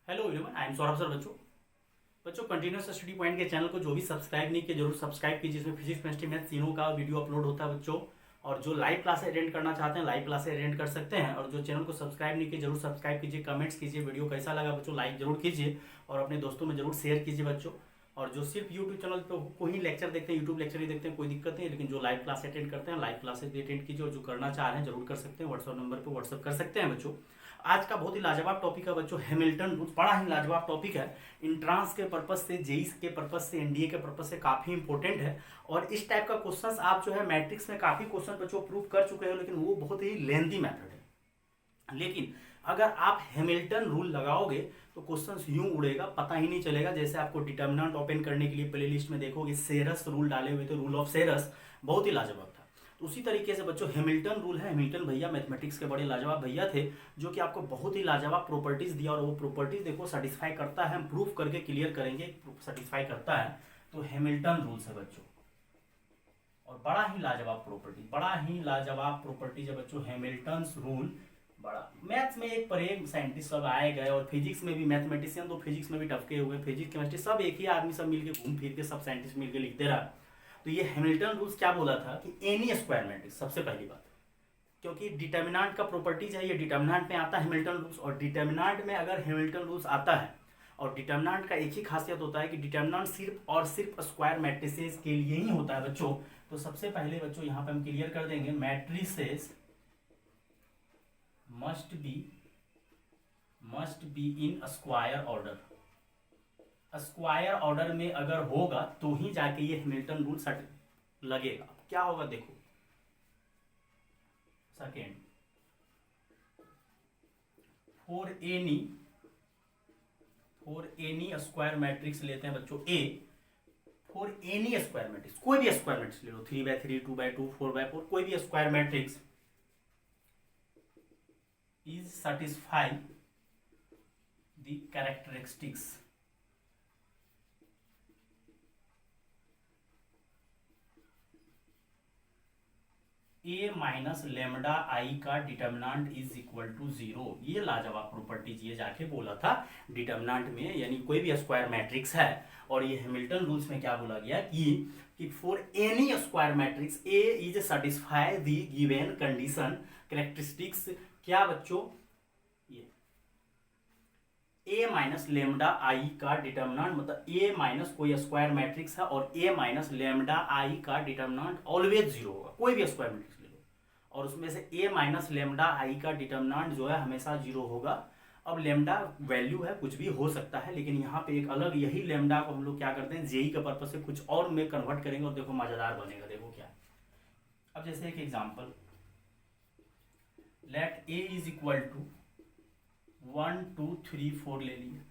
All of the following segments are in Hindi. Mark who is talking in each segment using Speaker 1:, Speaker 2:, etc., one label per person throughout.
Speaker 1: Hello everyone, I am Saurabh sir. बच्चों कंटिन्यूस स्टडी पॉइंट के चैनल को जो भी सब्सक्राइब नहीं किया जरूर सब्सक्राइब कीजिए। इसमें फिजिक्स केमिस्ट्री मैथ तीनों का वीडियो अपलोड होता है बच्चों। और जो लाइव क्लासेस अटेंड करना चाहते हैं लाइव क्लासेस अटेंड कर सकते हैं। और जो चैनल को सब्सक्राइब नहीं किए जरूर सब्सक्राइब कीजिए, कमेंट्स कीजिए, वीडियो कैसा लगा बच्चों लाइक जरूर कीजिए और अपने दोस्तों में जरूर शेयर कीजिए बच्चों। और जो सिर्फ यूट्यूब चैनल पर को ही लेक्चर देखते हैं, यूट्यूब लेक्चर ही देखते हैं, कोई दिक्कत नहीं, लेकिन जो लाइव क्लास अटेंड करते हैं लाइव क्लासेस भी अटेंड कीजिए। और जो करना चाह रहे हैं जरूर कर सकते हैं, व्हाट्सअप नंबर पर व्हाट्सअप कर सकते हैं बच्चों। आज का बहुत ही लाजवाब टॉपिक है बच्चों, हैमिल्टन रूल्स। बड़ा ही लाजवाब टॉपिक है, इंट्रांस के पर्पज से, जेई के पर्पज से, एनडीए के पर्पज से काफी इंपॉर्टेंट है। और इस टाइप का क्वेश्चंस आप जो है मैट्रिक्स में काफी क्वेश्चन बच्चों प्रूव कर चुके हैं, लेकिन वो बहुत ही लेंथी मेथड है। लेकिन अगर आप हैमिल्टन रूल लगाओगे तो क्वेश्चंस यूं उड़ेगा, पता ही नहीं चलेगा। जैसे आपको डिटर्मिनेंट ओपन करने के लिए प्लेलिस्ट में देखोगे सेरस रूल डाले हुए थे, रूल ऑफ सेरस, बहुत ही लाजवाब था। तो उसी तरीके से बच्चों हैमिल्टन रूल है। हैमिल्टन भैया मैथमेटिक्स के बड़े लाजवाब भैया थे, जो कि आपको बहुत ही लाजवाब प्रॉपर्टीज दिया। और वो प्रॉपर्टीज देखो सेटिस्फाई करता है, हम प्रूफ करके क्लियर करेंगे, सेटिस्फाई करता है। तो हैमिल्टन रूल्स है बच्चों, और बड़ा ही लाजवाब प्रॉपर्टी, बड़ा ही लाजवाब प्रॉपर्टीज है बच्चों हैमिल्टन रूल। बड़ा मैथ्स में एक पर एक साइंटिस्ट सब आए गए, और फिजिक्स में भी मैथमेटिशियन तो फिजिक्स में भी टपके हुए, फिजिक्स केमिस्ट्री सब एक ही आदमी सब मिलके घूम फिर के सब साइंटिस्ट मिलके लिखते रहा। तो ये हैमिल्टन रूल्स क्या बोला था कि एनी स्क्वायर मैट्रिक्स, सबसे पहली बात, क्योंकि डिटर्मिनेंट का प्रॉपर्टीज है, ये डिटर्मिनेंट में आता है हैमिल्टन रूल्स। और डिटर्मिनेंट में अगर हैमिल्टन रूल्स आता है, और डिटर्मिनेंट का एक ही खासियत होता है कि डिटर्मिनेंट सिर्फ और सिर्फ स्क्वायर मैट्रिसेस के लिए ही होता है बच्चों। तो सबसे पहले बच्चों यहाँ पे हम क्लियर कर देंगे, matrices must be in square order. Square order में अगर होगा तो ही जाके ये हैमिल्टन रूल सट लगेगा। क्या होगा देखो, second, for N E square matrix लेते हैं बच्चों ए, फॉर एनी स्क्वायर मैट्रिक्स, कोई भी स्क्वायर मैट्रिक्स ले लो, 3x3, 2x2, 4x4, कोई भी square matrix is satisfy the characteristics A minus lambda I का डिटर्मिनेंट इज इक्वल टू 0। ये लाजवाब प्रॉपर्टीज ये जाके बोला था डिटर्मिनेंट में, यानी कोई भी स्क्वायर मैट्रिक्स है। और ये हैमिल्टन रूल्स में क्या बोला गया कि for N E square matrix A is satisfy the given condition characteristics. क्या बच्चों, ये ए माइनस लेमडा आई का डिटर्मिनेंट, मतलब ए माइनस कोई स्क्वायर मैट्रिक्स है और ए माइनस लेमडा आई का डिटर्मिनेंट ऑलवेज 0 होगा, कोई भी स्क्वायर मैट्रिक्स ले लो, और उसमें से ए माइनस लेमडा आई का डिटर्मिनेंट जो है हमेशा 0 होगा। अब लेमडा वैल्यू है, कुछ भी हो सकता है, लेकिन यहाँ पे एक अलग, यही लेमडा को हम लोग क्या करते हैं जेई के पर्पज से कुछ और में कन्वर्ट करेंगे, और देखो मजेदार बनेगा। देखो क्या, अब जैसे एक example, let A is equal to 1 2 3 4 ले लिए,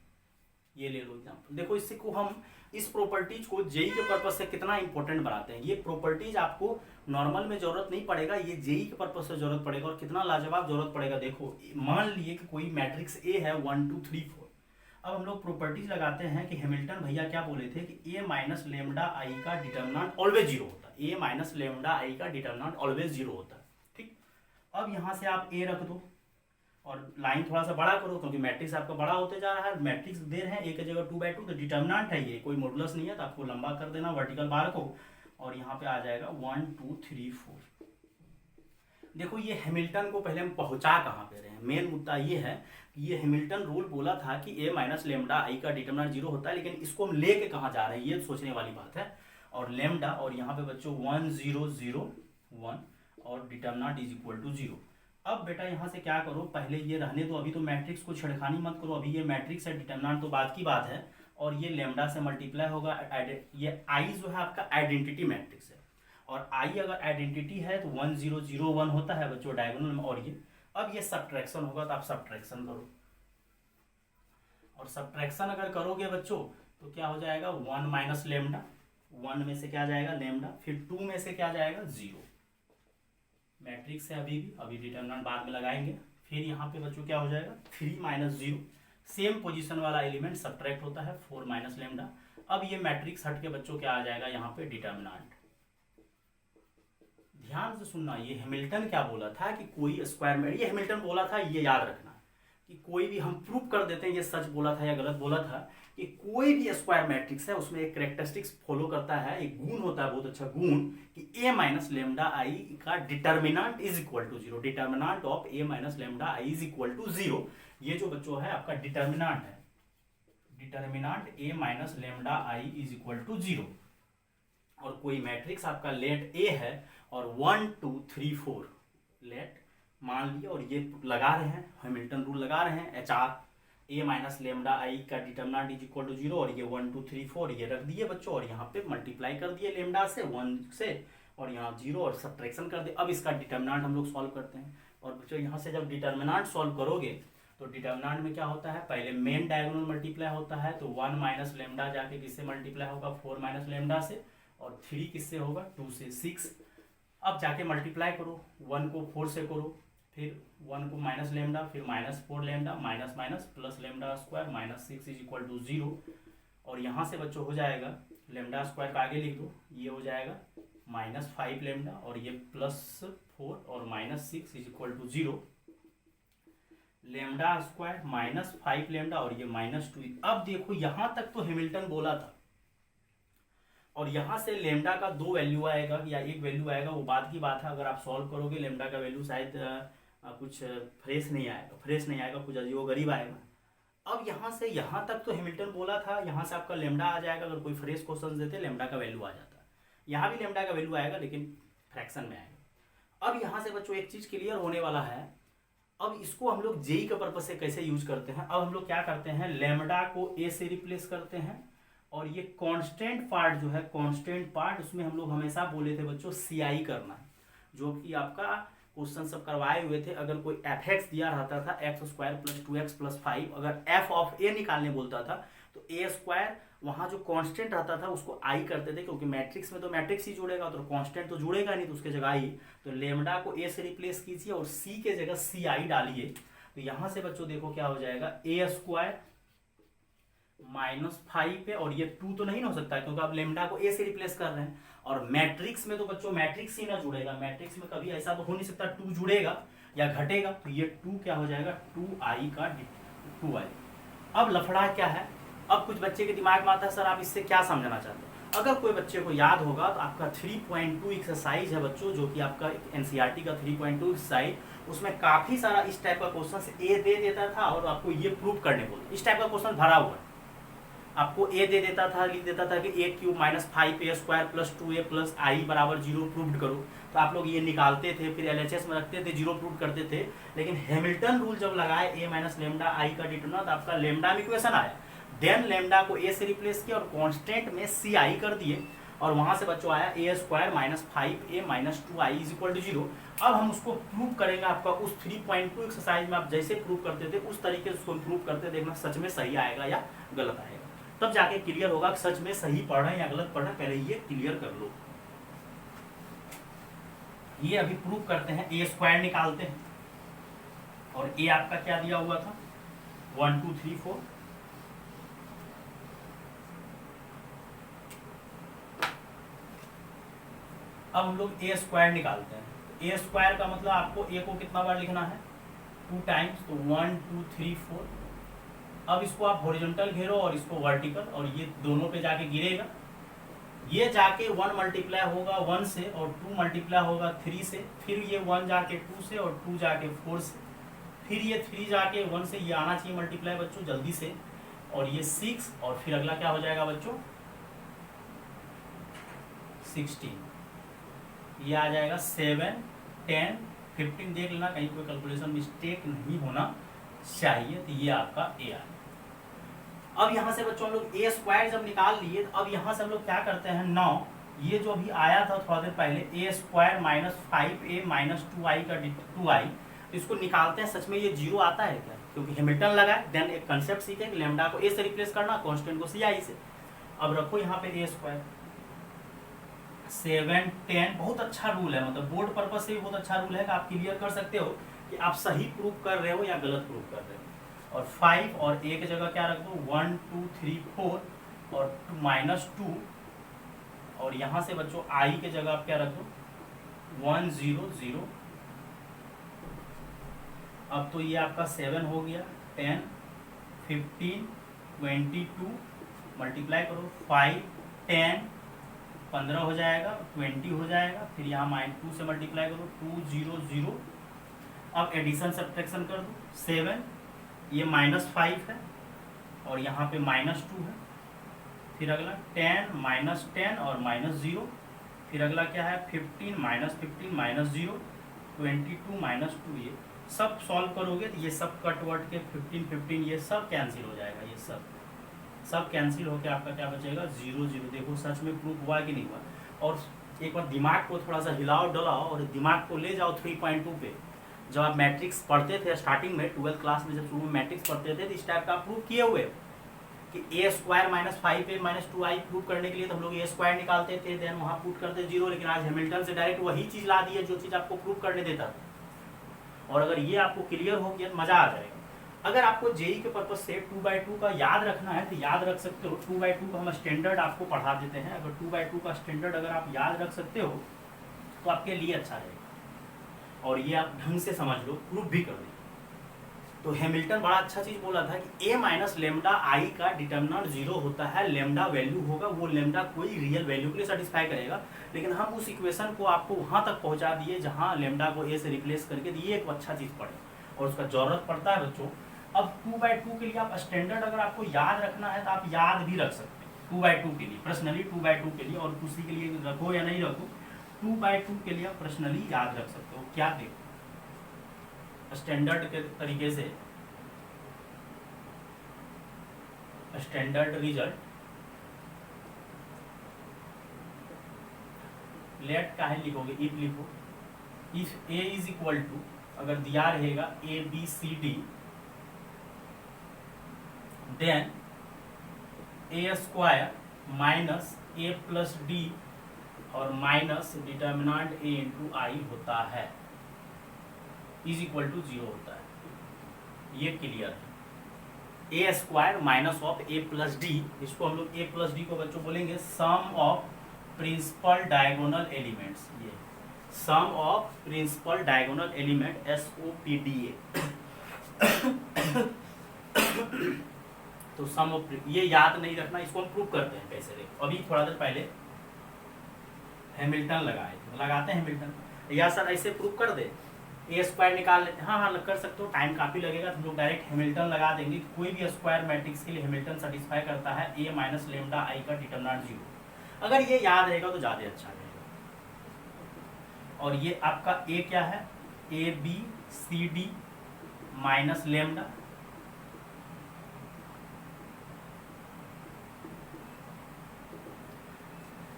Speaker 1: ये ले लो एग्जाम्पल। देखो इससे को हम इस प्रॉपर्टीज को जेई के पर्पज से कितना इंपॉर्टेंट बनाते हैं। ये प्रॉपर्टीज आपको नॉर्मल में जरूरत नहीं पड़ेगा, ये जेई के पर्पज से जरूरत पड़ेगा। और कितना लाजवाब जरूरत पड़ेगा देखो, मान लिए कि कोई मैट्रिक्स ए है 1 2 3 4। अब हम लोग प्रॉपर्टीज लगाते हैं कि हैमिल्टन भैया क्या बोले थे कि ए माइनस लेमडा आई का डिटर्मिनेंट ऑलवेज 0 होता है, ए माइनस लेमडा आई का डिटर्मिनेंट ऑलवेज 0 होता है। ठीक, अब यहाँ से आप ए रख दो और लाइन थोड़ा सा बड़ा करो, क्योंकि मैट्रिक्स आपका बड़ा होते जा रहा है। मैट्रिक्स दे रहे हैं ए की जगह 2/2, तो डिटर्मिनेंट है ये, कोई मॉडुलस नहीं है, तो आपको लंबा कर देना वर्टिकल बार को, और यहाँ पे आ जाएगा 1 2 3 4। देखो ये हैमिल्टन को पहले हम पहुंचा कहाँ पे रहे हैं, मेन मुद्दा ये है कि ये हैमिल्टन रूल बोला था कि ए माइनस लेमडा आई का डिटर्मिनेंट 0 होता है, लेकिन इसको हम लेके कहाँ जा रहे हैं ये सोचने वाली बात है। और लेमडा, और यहाँ पे बच्चों 1 0 0 1, और डिटर्मिनेंट इज इक्वल टू 0। अब बेटा यहाँ से क्या करो, पहले ये रहने दो, अभी तो मैट्रिक्स को छेड़खानी मत करो, अभी ये मैट्रिक्स है, डिटर्मिनेंट तो बात की बात है। और ये लेमडा से मल्टीप्लाई होगा, ये आई जो है आपका आइडेंटिटी मैट्रिक्स है, और आई अगर आइडेंटिटी है तो 1 0 0 1 होता है बच्चों डायगोनल में। और ये अब ये सब्ट्रैक्शन होगा, तो आप सब्ट्रैक्शन करो, और सब्ट्रैक्शन अगर करोगे बच्चों तो क्या हो जाएगा, 1 माइनस लेमडा, 1 में से क्या जाएगा लेमडा, फिर 2 में से क्या जाएगा 0। मैट्रिक्स है अभी डिटर्मिनेंट बाद में लगाएंगे। फिर यहाँ पे बच्चों क्या हो जाएगा 3 माइनस 0, सेम पोजीशन वाला एलिमेंट सब्ट्रैक्ट होता है 4 माइनस लेमडा। अब ये मैट्रिक्स हट के बच्चों क्या आ जाएगा यहाँ पे डिटर्मिनेंट। ध्यान से सुनना, ये हैमिल्टन क्या बोला था कि कोई स्क्वायर में, ये हैमिल्टन बोला था ये याद रखना, कि कोई भी हम प्रूव कर देते हैं, ये सच बोला था या गलत बोला था, कि कोई भी स्क्वायर मैट्रिक्स है उसमें एक कैरेक्टरिस्टिक्स फॉलो करता है, एक गुण होता है, बहुत अच्छा गुण, कि ए माइनस लेमडा आई का determinant is equal to 0। Determinant of A minus lambda I is equal to 0। ये जो बच्चों है आपका डिटर्मिनांट है, determinant A minus lambda I is equal to 0। और कोई मैट्रिक्स आपका लेट ए है और 1 2 3 4 लेट मान लिया, और ये लगा रहे हैं, हैमिल्टन रूल लगा रहे हैं, H R A minus lambda I का डिटर्मिनेंट इज इक्वल टू 0, और ये 1 2 3 4 ये रख दिए बच्चों, और यहाँ पे मल्टीप्लाई कर दिए लेमडा से 1 से, और यहाँ 0 और सब्ट्रैक्शन कर दिए। अब इसका डिटर्मिनेंट हम लोग सॉल्व करते हैं, और बच्चों यहाँ से जब डिटर्मिनेंट सॉल्व करोगे तो डिटर्मिनेंट में क्या होता है, पहले मेन डायगोनल मल्टीप्लाई होता है, तो 1 माइनस लेमडा जाके किससे मल्टीप्लाई होगा, 4 माइनस लेमडा से, और 3 किससे होगा, 2 से 6। अब जाके मल्टीप्लाई करो, 1 को 4 से करो, फिर 1 को माइनस लेमडा, फिर -4 lambda, minus minus plus lambda square, -6 is equal to 0। और यहाँ से बच्चों हो जाएगा लेमडा स्क्वायर का आगे लिख दो, ये हो जाएगा -5 लेमडा, और ये +4 और -6 is equal to 0। Lambda square -5 lambda और ये -2। अब देखो यहाँ तक तो हैमिल्टन बोला था, और यहाँ से लेमडा का 2 वैल्यू आएगा या 1 वैल्यू आएगा, वो बात की बात है। अगर आप सॉल्व करोगे लेमडा का वैल्यू शायद कुछ फ्रेश नहीं आएगा, कुछ अजीबोगरीब आएगा। अब यहाँ से यहाँ तक तो हैमिल्टन बोला था, यहाँ से आपका लेमडा आ जाएगा। अगर कोई फ्रेश क्वेश्चन देते लेमडा का वैल्यू आ जाता, यहाँ भी लेमडा का वैल्यू आएगा लेकिन फ्रैक्शन में आएगा। अब यहाँ से बच्चों एक चीज़ क्लियर होने वाला है। अब इसको हम लोग जेई के पर्पज से कैसे यूज करते हैं, अब हम लोग क्या करते हैं, लेमडा को ए से रिप्लेस करते हैं, और ये कांस्टेंट पार्ट जो है, कांस्टेंट पार्ट उसमें हम लोग हमेशा बोले थे बच्चों CI करना है, जो कि आपका क्वेश्चन सब करवाए हुए थे। अगर कोई fx दिया रहता था x² + 2x + 5, अगर f ऑफ a निकालने बोलता था तो a² वहाँ जो कांस्टेंट रहता था उसको i करते थे, क्योंकि मैट्रिक्स में तो मैट्रिक्स ही जुड़ेगा, तो कांस्टेंट तो जुड़ेगा नहीं, तो उसके जगह i। तो लेमडा को a से रिप्लेस कीजिए और c के जगह CI डालिए। तो यहाँ से बच्चों देखो क्या हो जाएगा, a² -5 पे, और ये 2 तो नहीं हो सकता क्योंकि आप लेमडा को a से रिप्लेस कर रहे हैं। और मैट्रिक्स में तो बच्चों मैट्रिक्स ही ना जुड़ेगा, मैट्रिक्स में कभी ऐसा तो हो नहीं सकता 2 जुड़ेगा या घटेगा, तो ये 2 क्या हो जाएगा, 2i का 2i। अब लफड़ा क्या है, अब कुछ बच्चे के दिमाग में आता है सर आप इससे क्या समझना चाहते हैं। अगर कोई बच्चे को याद होगा तो आपका 3.2 एक्सरसाइज है बच्चों, जो कि आपका NCERT का 3.2 एक्सरसाइज, उसमें काफी सारा इस टाइप का क्वेश्चन ए दे देता था और आपको ये प्रूव करने बोलते। इस टाइप का क्वेश्चन भरा हुआ है, आपको ए दे देता था, लिख देता था कि a³ -5a² + 2a + i = 0 prove करो। तो आप लोग ये निकालते थे, फिर LHS में रखते थे, 0 प्रूव करते थे। लेकिन हैमिल्टन रूल जब लगाए a माइनस लेमडा आई का डिटर्मिनेंट, आपका लेमडा में इक्वेशन आया, देन लेमडा को a से रिप्लेस किया और कांस्टेंट में CI कर दिए, और वहां से बच्चों आया a² -5a - 2i = 0। अब हम उसको प्रूव करेंगे, आपका उस 3.2 एक्सरसाइज में आप जैसे प्रूव करते थे उस तरीके से उसको प्रूव करते, देखना सच में सही आएगा या गलत आएगा, तब जाके क्लियर होगा कि सच में सही पढ़ रहे हैं या गलत पढ़ रहे हैं। पहले ये क्लियर कर लो। ये अभी प्रूव करते हैं, a² निकालते हैं, और a आपका क्या दिया हुआ था, 1 2 3 4। अब हम लोग a² निकालते हैं। a² का मतलब आपको a को कितना बार लिखना है, 2 टाइम्स, तो 1 2 3 4। अब इसको आप हॉरिजॉन्टल घेरो और इसको वर्टिकल, और ये दोनों पे जाके गिरेगा। ये जाके 1 मल्टीप्लाई होगा 1 से, और 2 मल्टीप्लाई होगा 3 से, फिर ये 1 जाके 2 से, और 2 जाके 4 से, फिर ये 3 जाके 1 से, ये आना चाहिए मल्टीप्लाई बच्चों जल्दी से, और ये 6, और फिर अगला क्या हो जाएगा बच्चों, 16। ये आ जाएगा 7 10 15। देख लेना कहीं कोई कैलकुलेशन मिस्टेक नहीं होना चाहिए। तो ये आपका a आ। अब यहाँ से बच्चों हम लोग a² जब निकाल लिए, तो अब यहाँ से हम लोग क्या करते हैं, 9, ये जो अभी आया था थोड़ा देर पहले, a² -5a - 2i का 2i, इसको निकालते हैं। सच में ये 0 आता है क्या, क्योंकि हैमिल्टन लगा है। देन एक कंसेप्ट सीखे कि लेमडा को a से रिप्लेस करना, कांस्टेंट को CI से। अब रखो यहाँ पे a², 7 10। बहुत अच्छा रूल है, मतलब बोर्ड पर्पज से भी बहुत अच्छा रूल है कि आप क्लियर कर सकते हो कि आप सही प्रूव कर रहे हो या गलत प्रूव कर रहे हो। और 5 और a की जगह क्या रख दो, 1 2 3 4 और -2, और यहाँ से बच्चों i की जगह आप क्या रख दो, 1 0 0। अब तो ये आपका 7 हो गया, 10 15 22 मल्टीप्लाई करो 5 10 15 हो जाएगा, 20 हो जाएगा, फिर यहाँ -2 से मल्टीप्लाई करो 2 0 0। अब एडिशन सब्ट्रैक्शन कर दो 7, ये -5 है और यहाँ पे -2 है। फिर अगला 10 -10 और -0। फिर अगला क्या है 15 -15 -0 22 -2। ये सब सॉल्व करोगे तो ये सब कटवर्ट के 15 15 ये सब कैंसिल हो जाएगा। ये सब कैंसिल होकर आपका क्या बचेगा 0 0। देखो सच में प्रूफ हुआ कि नहीं हुआ। और एक बार दिमाग को थोड़ा सा हिलाओ डलाओ और दिमाग को ले जाओ 3.2 पे। जब आप मैट्रिक्स पढ़ते थे स्टार्टिंग में 12th क्लास में, जब शुरू में मैट्रिक्स पढ़ते थे तो इस टाइप का प्रूफ किए हुए कि a² - 5a - 2i प्रूव करने के लिए तो हम लोग a² निकालते थे, देन वहाँ पुट करते 0। लेकिन आज हैमिल्टन से डायरेक्ट वही चीज़ ला दी है जो चीज़ आपको प्रूव करने देता था। और अगर ये आपको क्लियर हो गया तो मज़ा आ जाएगा। अगर आपको जेई के पर्पज से 2/2 का याद रखना है तो याद रख सकते हो। 2/2 का हम स्टैंडर्ड आपको पढ़ा देते हैं। अगर 2/2 का स्टैंडर्ड अगर आप याद रख सकते हो तो आपके लिए अच्छा रहेगा और ये आप ढंग से समझ लो, प्रूफ भी कर दो। तो हैमिल्टन बड़ा अच्छा चीज़ बोला था कि a - लेमडा आई का डिटर्मिनेंट 0 होता है। लेमडा वैल्यू होगा, वो लेमडा कोई रियल वैल्यू के लिए सेटिस्फाई करेगा। लेकिन हम उस इक्वेशन को आपको वहाँ तक पहुँचा दिए जहाँ लेमडा को a से रिप्लेस करके दिए। एक अच्छा चीज़ पढ़े और उसका ज़रूरत पड़ता है बच्चों। अब 2/2 के लिए आप स्टैंडर्ड अगर आपको याद रखना है तो आप याद भी रख सकते हैं 2/2 के लिए, पर्सनली 2/2 के लिए। और किसी के लिए रखो या नहीं रखो, 2/2 के लिए आप पर्सनली याद रख सकते हो। क्या देखो स्टैंडर्ड के तरीके से, स्टैंडर्ड रिजल्ट लेट का है लिखोगे, इफ लिखो, if a is equal to, अगर दिया रहेगा ABCD, then a² minus a+d और minus determinant a into I होता है, इज इक्वल टू 0 होता है। ये क्लियर है। a² माइनस ऑफ a+d, इसको हम लोग a+d को बच्चों बोलेंगे sum of principal diagonal elements. ये sum of principal diagonal element SOPDA। तो सम ऑफ, ये याद नहीं रखना, इसको हम प्रूव करते हैं कैसे। देखो अभी थोड़ा देर पहले हैमिल्टन लगाते हैं हैमिल्टन। या सर ऐसे प्रूव कर दे, a² निकाल लेते हैं। हाँ कर सकते हो, टाइम काफ़ी लगेगा तो हम लोग डायरेक्ट हैमिल्टन लगा देंगे। कोई भी स्क्वायर मैट्रिक्स के लिए हैमिल्टन सेटिस्फाई करता है a - लेमडा आई का डिटर्मिनेंट 0। अगर ये याद रहेगा तो ज़्यादा अच्छा रहेगा। और ये आपका a क्या है, ABCD माइनस लेमडा,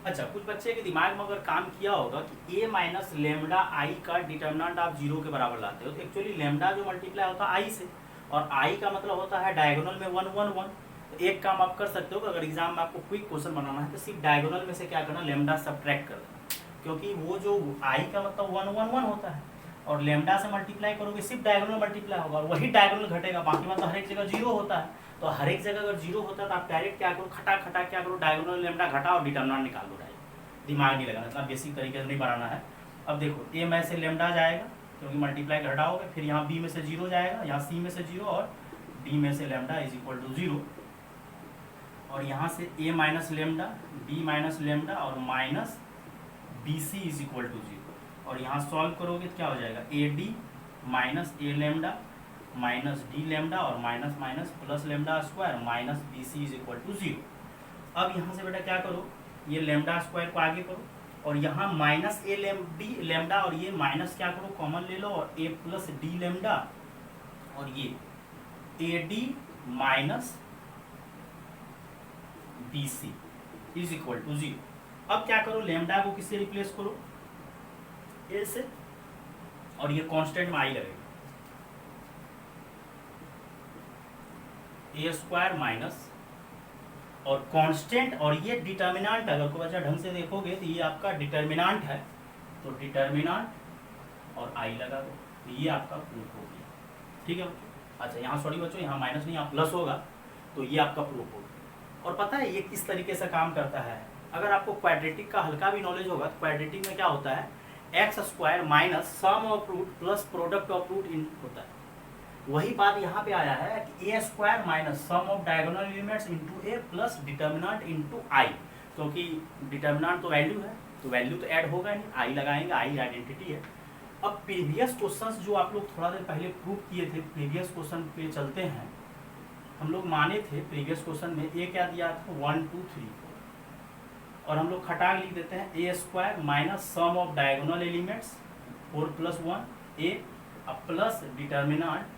Speaker 1: अच्छा कुछ बच्चे के दिमाग में अगर काम किया होगा कि a - लेमडा आई का डिटर्मिनेंट आप 0 के बराबर लाते हो, तो एक्चुअली लेमडा जो मल्टीप्लाई होता है i से, और i का मतलब होता है डायगोनल में 1 1 1। तो एक काम आप कर सकते हो कि अगर एग्जाम में आपको क्विक क्वेश्चन बनाना है तो सिर्फ डायगोनल में से क्या करना, लेमडा सब्ट्रैक्ट कर देना। क्योंकि वो जो i का मतलब 1 1 1 होता है और लेमडा से मल्टीप्लाई करोगे सिर्फ डायगोनल मल्टीप्लाई होगा और वही डायगोनल घटेगा, बाकी मतलब हर एक जगह 0 होता है। तो हर एक जगह अगर 0 होता है तो आप डायरेक्ट क्या करो, खटा क्या करो, डायगोनल लेमडा घटा और डिटर्मिनेंट निकाल दो। दिमाग नहीं लगाना, इतना बेसिक तरीके से नहीं बनाना है। अब देखो a में से लेमडा जाएगा क्योंकि मल्टीप्लाई घटाओगे, फिर यहाँ b में से 0 जाएगा, यहाँ c में से 0 और d में से लेमडा इज इक्वल टू 0। और यहाँ से a - लेमडा, b - लेमडा और minus BC is equal to 0। और यहाँ सॉल्व करोगे तो क्या हो जाएगा, AD minus a lambda minus d lambda और minus minus plus lambda square minus BC is equal to 0। अब यहाँ से बेटा क्या करो, ये लेमडा स्क्वायर को आगे करो और यहाँ माइनस a लेमडा और ये माइनस क्या करो, कॉमन ले लो और a+d लेमडा और ये AD minus BC is equal to 0। अब क्या करो, लेमडा को किससे रिप्लेस करो, a से, और ये कांस्टेंट में i लगेगा, a² माइनस और कांस्टेंट और ये डिटर्मिनेंट। अगर कोई बच्चा ढंग से देखोगे तो ये आपका डिटर्मिनेंट है, तो डिटर्मिनेंट और i लगा दो, तो ये आपका प्रूफ हो गया। ठीक है बच्चों, अच्छा यहाँ सॉरी बच्चों, यहाँ माइनस नहीं, यहाँ प्लस होगा, तो ये आपका प्रूफ हो गया। और पता है ये किस तरीके से काम करता है, अगर आपको क्वाड्रेटिक का हल्का भी नॉलेज होगा तो क्वाड्रेटिक में क्या होता है, x² minus sum of root plus product of root इन होता है। वही बात यहाँ पे आया है कि A square minus sum of diagonal elements into A plus determinant into I, क्योंकि डिटर्मिनेंट तो वैल्यू है, तो वैल्यू तो ऐड होगा नहीं, आई लगाएंगे, आई आइडेंटिटी है। अब प्रीवियस क्वेश्चंस जो आप लोग थोड़ा देर पहले प्रूव किए थे, प्रीवियस क्वेश्चन पे चलते हैं। हम लोग माने थे प्रीवियस क्वेश्चन में ए क्या दिया था 1 2 3 4, और हम लोग खटाक लिख देते हैं A square minus sum of diagonal elements 4 + 1 A plus determinant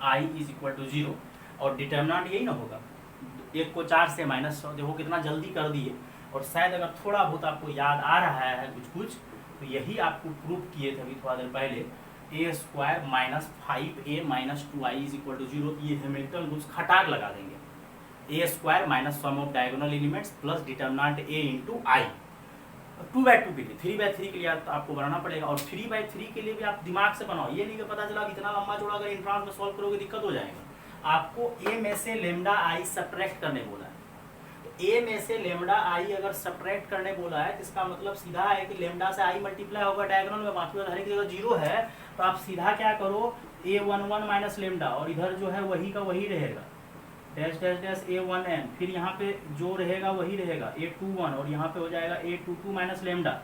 Speaker 1: I is equal to 0, और डिटर्मिनेंट यही ना होगा, एक को 4 से माइनस, देखो कितना जल्दी कर दिए। और शायद अगर थोड़ा बहुत आपको याद आ रहा है कुछ तो यही आपको प्रूव किए थे अभी थोड़ा देर पहले, A square minus 5a minus 2i is equal to 0। ये हैमिल्टन रूल्स खटाक लगा देंगे, A square minus sum of diagonal elements plus determinant A into I. 2/2 के लिए, 3/3 के लिए आपको बनाना पड़ेगा, और 3/3 के लिए भी आप दिमाग से बनाओ, ये नहीं कि पता चला इतना लंबा चौड़ा अगर इंट्रांस में सॉल्व करोगे दिक्कत हो जाएगा। आपको ए में से लेमडा आई सब्ट्रैक्ट करने बोला है, तो ए में से लेमडा आई अगर सब्ट्रैक्ट करने बोला है तो इसका मतलब सीधा है कि लेमडा से आई मल्टीप्लाई होगा डायगोनल में, बाकी हर एक जगह 0 है, तो आप सीधा क्या करो a11 माइनस लेमडा, और इधर जो है वही का वही रहेगा, डैश डैश डैश a1n, फिर यहाँ पे जो रहेगा वही रहेगा a21, और यहाँ पे हो जाएगा a22 minus lambda,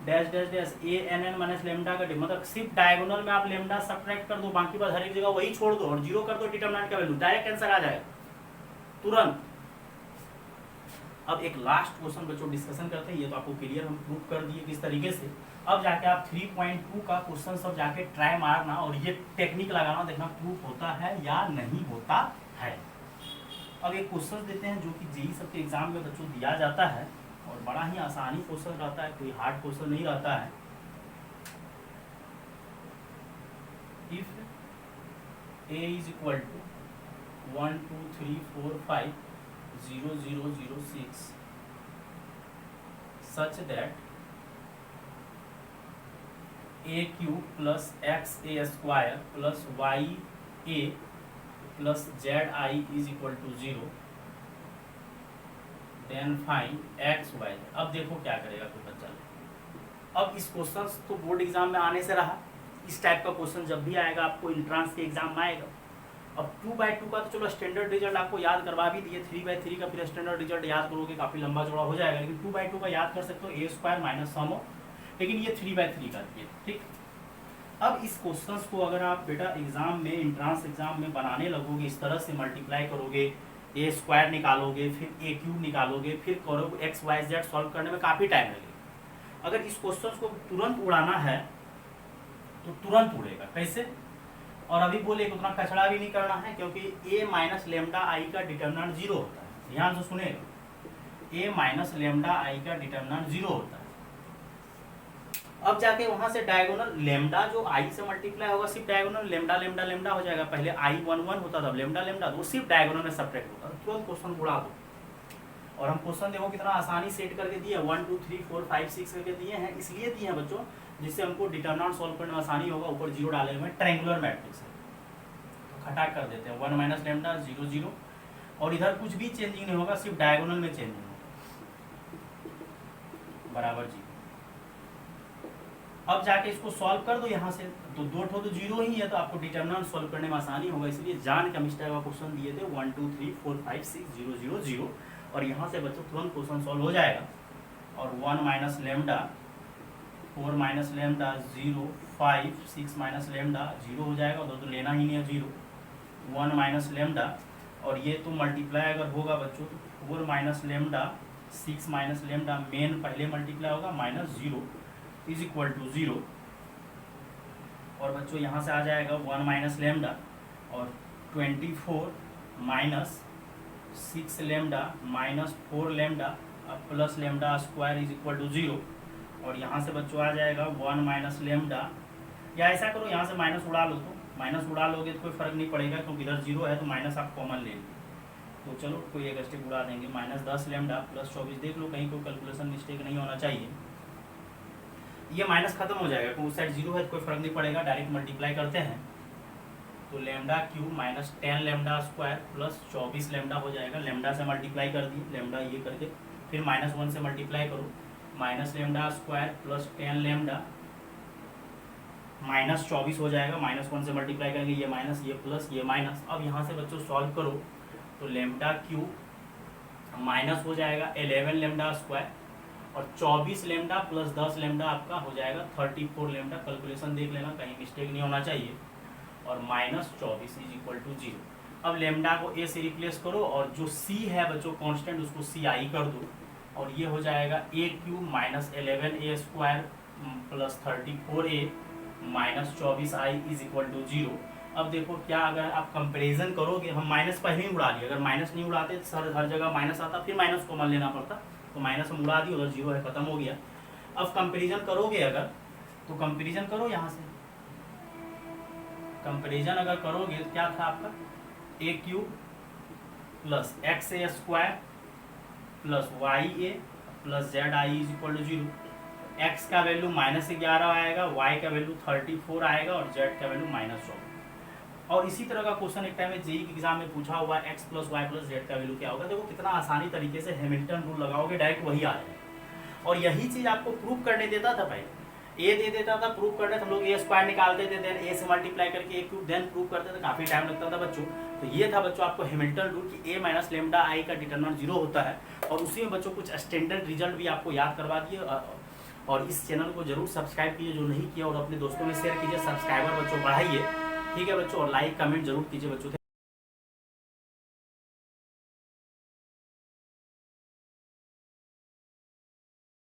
Speaker 1: dash dash dash ann minus lambda का, मतलब सिर्फ डायगोनल में आप लेमडा सब्ट्रैक्ट कर दो, बाकी बात हर एक जगह वही छोड़ दो और 0 कर दो डिटरमिनेंट का वैल्यू, डायरेक्ट आंसर आ जाएगा तुरंत। अब एक लास्ट क्वेश्चन बच्चों डिस्कशन करते हैं, ये तो आपको क्लियर हम प्रूव कर दिए किस तरीके से। अब जाके आप 3.2 का क्वेश्चन सब जाके ट्राई मारना और ये टेक्निक लगाना, देखना प्रूफ होता है या नहीं होता है। अब एक क्वेश्चन देते हैं जो कि जेईई सबके एग्जाम में बच्चों दिया जाता है, और बड़ा ही आसानी क्वेश्चन रहता है, कोई हार्ड क्वेश्चन नहीं रहता है। If A is equal to 1 2 3 4 5 0 0 0 6 such that a cube plus x a square plus y a plus z I is equal to 0, then find x y। अब देखो क्या करेगा कोई बच्चा। अब इस क्वेश्चन तो बोर्ड एग्जाम में आने से रहा, इस टाइप का क्वेश्चन जब भी आएगा आपको इंट्रांस के एग्जाम में आएगा। अब 2/2 का तो चलो स्टैंडर्ड रिजल्ट आपको याद करवा भी दिए, 3/3 का फिर स्टैंडर्ड रिजल्ट याद करोगे काफी लंबा चौड़ा हो जाएगा, लेकिन 2/2 का याद कर सकते हो ए स्क्वायर माइनस सम ऑफ, लेकिन ये 3/3 का दिए, ठीक। अब इस क्वेश्चंस को अगर आप बेटा एग्जाम में इंट्रांस एग्जाम में बनाने लगोगे, इस तरह से मल्टीप्लाई करोगे, ए स्क्वायर निकालोगे, फिर ए क्यूब निकालोगे, फिर करोगे एक्स वाई जेड सॉल्व करने में काफ़ी टाइम लगेगा। अगर इस क्वेश्चन को तुरंत उड़ाना है तो तुरंत उड़ेगा, कैसे? और अभी बोले उतना कचड़ा भी नहीं करना है, क्योंकि ए माइनस लेमडा आई का डिटर्मिनेंट 0 होता है। ध्यान से सुनेगा, ए माइनस लेमडा आई का डिटर्मिनेंट 0 होता है। अब जाके वहां से डायगोनल लेमडा जो आई से मल्टीप्लाई होगा, सिर्फ डायगोनल लेमडा लेमडा लेमडा हो जाएगा। पहले आई 1 1 होता था, लेमडा लेमडा, तो सिर्फ डायगोनल में सब्ट्रैक्ट होता था। तुरंत क्वेश्चन उड़ा दो। और हम क्वेश्चन देखो कितना आसानी सेट करके दिए, 1 2 3 4 5 6 करके दिए हैं। इसलिए दिए हैं बच्चों जिससे हमको डिटर्मिनेंट सॉल्व करने में आसानी होगा। ऊपर 0 डाले हुए ट्रायंगुलर मैट्रिक्स है, तो खटाक कर देते हैं 1 माइनस लेमडा 0 0, और इधर कुछ भी चेंजिंग नहीं होगा, सिर्फ डायगोनल में चेंजिंग होगा, बराबर 0। अब जाके इसको सॉल्व कर दो यहाँ से, तो 2 ठो तो 0 ही है, तो आपको डिटर्मिनेंट सॉल्व करने में आसानी होगा। इसलिए जान के हम इस टाइप का क्वेश्चन दिए थे 1 2 3 4 5 6 0 0 0, और यहाँ से बच्चों तुरंत क्वेश्चन सॉल्व हो जाएगा। और 1 minus lambda 4 minus lambda 0 5 6 minus lambda 0 हो जाएगा, उधर तो लेना ही नहीं है 0। 1 माइनस लेमडा, और ये तो मल्टीप्लाई अगर होगा बच्चों तो 4 minus lambda 6 minus lambda, main पहले मल्टीप्लाई होगा माइनस 0 इज इक्वल टू 0। और बच्चों यहाँ से आ जाएगा 1 माइनस लेमडा और 24 minus 6 lambda minus 4 lambda plus lambda square is equal to 0। और यहाँ से बच्चों आ जाएगा 1 माइनस लेमडा, या ऐसा करो यहाँ से माइनस उड़ा लो, तो माइनस उड़ा लोगे तो कोई फर्क नहीं पड़ेगा, क्योंकि इधर 0 है तो माइनस आप कॉमन ले लो। तो चलो कोई एक स्टेप उड़ा देंगे, माइनस 10 लेमडा प्लस 24, देख लो कहीं कोई कैलकुलेशन मिस्टेक नहीं होना चाहिए। ये माइनस खत्म हो जाएगा, क्योंकि उस साइड 0 है तो कोई फर्क नहीं पड़ेगा, डायरेक्ट मल्टीप्लाई करते हैं। तो lambda cube minus 10 lambda square plus 24 lambda हो जाएगा। लेमडा से मल्टीप्लाई कर दिए, लेमडा ये करके, फिर माइनस 1 से मल्टीप्लाई करो, minus lambda square plus 10 lambda -24 हो जाएगा, -1 से मल्टीप्लाई करेंगे, ये माइनस, ये प्लस, ये माइनस। अब यहाँ से बच्चों सॉल्व करो तो लेमडा क्यू माइनस हो जाएगा 11 लेमडा स्क्वायर और 24 लेमडा प्लस 10 लेमडा आपका हो जाएगा 34 लेमडा। कैलकुलेशन देख लेना, कहीं मिस्टेक नहीं होना चाहिए। और -24 इज इक्वल टू 0। अब लेमडा को ए से रिप्लेस करो और जो सी है बच्चों कांस्टेंट उसको सी आई कर दो और ये हो जाएगा A cube minus 11 A square plus 34 A minus 24 I is equal to 0। अब देखो क्या, अगर आप कंपेरिजन करोगे, हम माइनस पहले ही उड़ा लिए, अगर माइनस नहीं उड़ाते तो हर जगह माइनस आता, फिर माइनस को मान लेना पड़ता, तो माइनस हम उड़ा दिए, उधर 0 है, खत्म हो गया। अब कंपेरिजन करोगे अगर, तो कंपेरिजन करो यहाँ से, कंपेरिजन अगर करोगे क्या था आपका, A cube plus X A square plus Y A plus Z I is equal to 0। X का वैल्यू -11 आएगा, वाई का वैल्यू 34 आएगा और जेड का वैल्यू -24। और इसी तरह का क्वेश्चन एक टाइम में जेईई के एग्जाम में पूछा हुआ है, X plus Y plus Z का वैल्यू क्या होगा। देखो कितना आसानी तरीके से हैमिल्टन रूल लगाओगे, डायरेक्ट वही आ जाएगा। और यही चीज़ आपको प्रूव करने देता था पहले, ए दे देता था प्रूव करने, हम लोग ए स्क्वायर निकालते थे, देन ए से मल्टीप्लाई करके ए क्यूब, देन प्रूव करते थे, काफ़ी टाइम लगता था बच्चों। तो ये था बच्चों आपको हैमिल्टन रूल कि ए माइनस लेमडा आई का डिटरमिनेंट 0 होता है। और उसी में बच्चों कुछ स्टैंडर्ड रिजल्ट भी आपको याद करवा दिए। और इस चैनल को जरूर सब्सक्राइब कीजिए जो नहीं किया, और अपने दोस्तों में शेयर कीजिए, सब्सक्राइबर बच्चों बढ़ाइए, ठीक है बच्चों, और लाइक कमेंट जरूर कीजिए बच्चों।